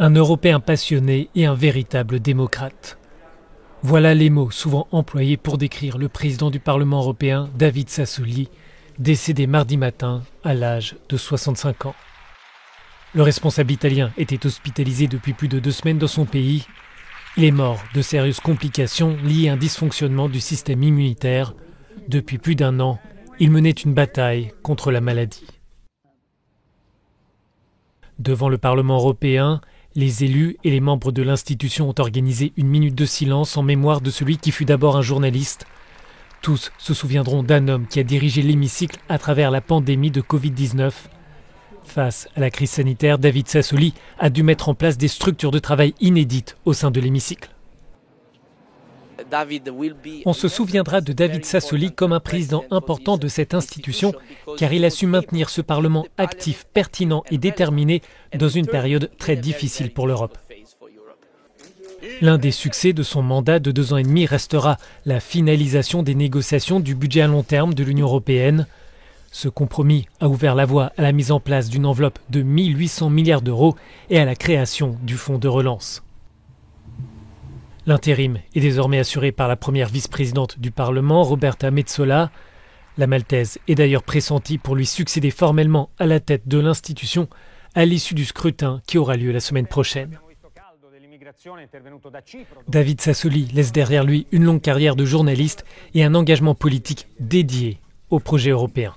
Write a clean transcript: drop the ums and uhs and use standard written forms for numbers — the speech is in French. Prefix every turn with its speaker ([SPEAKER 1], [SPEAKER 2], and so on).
[SPEAKER 1] Un Européen passionné et un véritable démocrate. Voilà les mots souvent employés pour décrire le président du Parlement européen, David Sassoli, décédé mardi matin à l'âge de 65 ans. Le responsable italien était hospitalisé depuis plus de 2 semaines dans son pays. Il est mort de sérieuses complications liées à un dysfonctionnement du système immunitaire. Depuis plus d'1 an, il menait une bataille contre la maladie. Devant le Parlement européen, les élus et les membres de l'institution ont organisé une minute de silence en mémoire de celui qui fut d'abord un journaliste. Tous se souviendront d'un homme qui a dirigé l'hémicycle à travers la pandémie de Covid-19. Face à la crise sanitaire, David Sassoli a dû mettre en place des structures de travail inédites au sein de l'hémicycle. On se souviendra de David Sassoli comme un président important de cette institution, car il a su maintenir ce Parlement actif, pertinent et déterminé dans une période très difficile pour l'Europe. L'un des succès de son mandat de 2 ans et demi restera la finalisation des négociations du budget à long terme de l'Union européenne. Ce compromis a ouvert la voie à la mise en place d'une enveloppe de 1 800 milliards d'euros et à la création du fonds de relance. L'intérim est désormais assuré par la première vice-présidente du Parlement, Roberta Metsola. La Maltaise est d'ailleurs pressentie pour lui succéder formellement à la tête de l'institution à l'issue du scrutin qui aura lieu la semaine prochaine. David Sassoli laisse derrière lui une longue carrière de journaliste et un engagement politique dédié au projet européen.